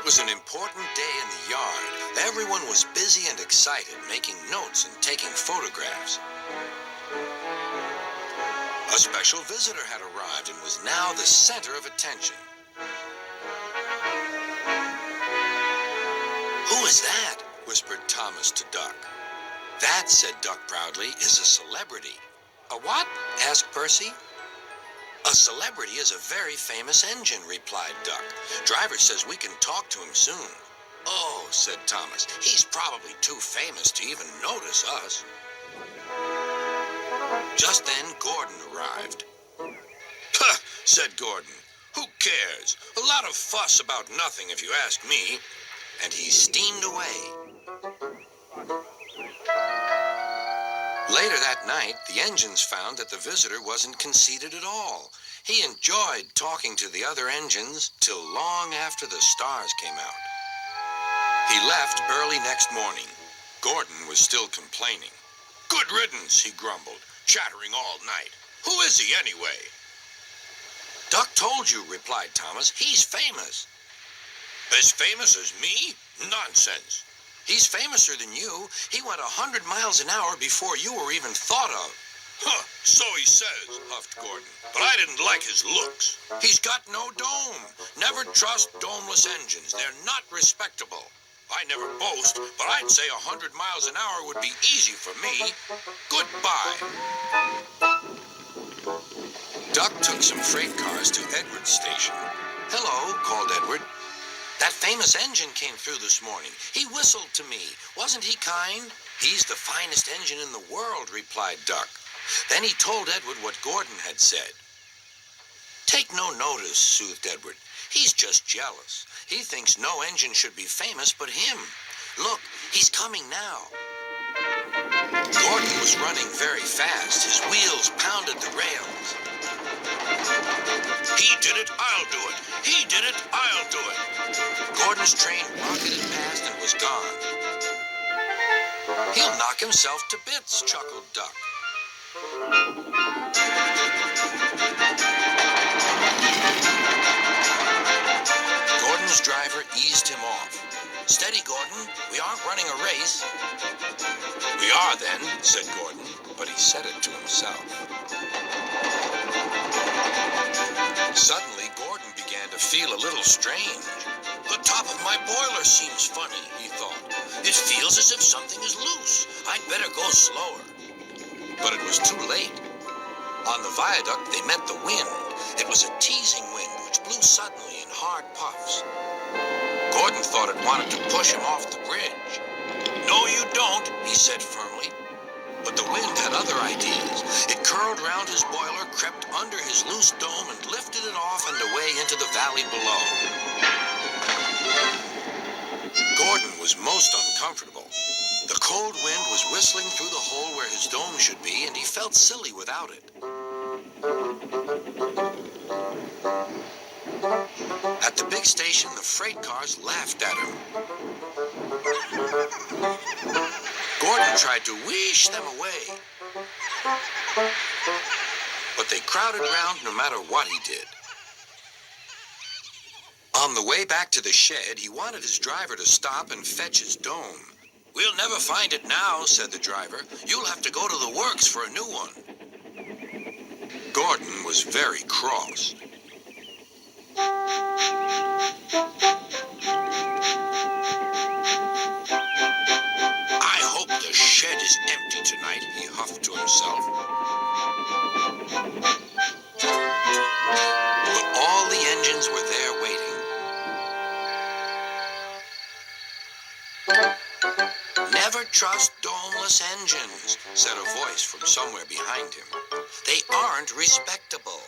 was an important day in the yard. Everyone was busy and excited, making notes and taking photographs. A special visitor had arrived and was now the center of attention. "Who is that?" whispered Thomas to Duck. "That," said Duck proudly, "is a celebrity." "A what?" asked Percy. "A celebrity is a very famous engine," replied Duck. "Driver says we can talk to him soon." "Oh," said Thomas, "he's probably too famous to even notice us." Just then, Gordon arrived. "Huh," said Gordon. "Who cares? A lot of fuss about nothing, if you ask me." And he steamed away. Later that night, the engines found that the visitor wasn't conceited at all. He enjoyed talking to the other engines till long after the stars came out. He left early next morning. Gordon was still complaining. "Good riddance," he grumbled, "chattering all night. Who is he anyway?" "Duck told you," replied Thomas. "He's famous." "As famous as me? Nonsense." "He's famouser than you. He went 100 miles an hour before you were even thought of." "Huh, so he says," huffed Gordon. "But I didn't like his looks. He's got no dome. Never trust domeless engines. They're not respectable. I never boast, but I'd say 100 miles an hour would be easy for me. Goodbye." Duck took some freight cars to Edward's station. "Hello," called Edward. "That famous engine came through this morning. He whistled to me. Wasn't he kind?" "He's the finest engine in the world," replied Duck. Then he told Edward what Gordon had said. "Take no notice," soothed Edward. "He's just jealous. He thinks no engine should be famous but him. Look, he's coming now." Gordon was running very fast. His wheels pounded the rails. "He did it, I'll do it. He did it, I'll do it." Gordon's train rocketed past and was gone. "He'll knock himself to bits," chuckled Duck. Gordon's driver eased him off. "Steady, Gordon. We aren't running a race." "We are then," said Gordon, but he said it to himself. Suddenly, Gordon began to feel a little strange. "The top of my boiler seems funny," he thought. "It feels as if something is loose. I'd better go slower." But it was too late. On the viaduct, they met the wind. It was a teasing wind which blew suddenly in hard puffs. Gordon thought it wanted to push him off the bridge. "No, you don't," he said firmly. But the wind had other ideas. It curled round his boiler, crept under his loose dome, and lifted it off and away into the valley below. Gordon was most uncomfortable. The cold wind was whistling through the hole where his dome should be, and he felt silly without it. At the big station, the freight cars laughed at him. Gordon tried to wheesh them away, but they crowded round no matter what he did. On the way back to the shed, he wanted his driver to stop and fetch his dome. "We'll never find it now," said the driver. "You'll have to go to the works for a new one." Gordon was very cross. "I hope the shed is empty tonight," he huffed to himself. But all the engines were there waiting. "Never trust domeless engines," said a voice from somewhere behind him. "They aren't respectable."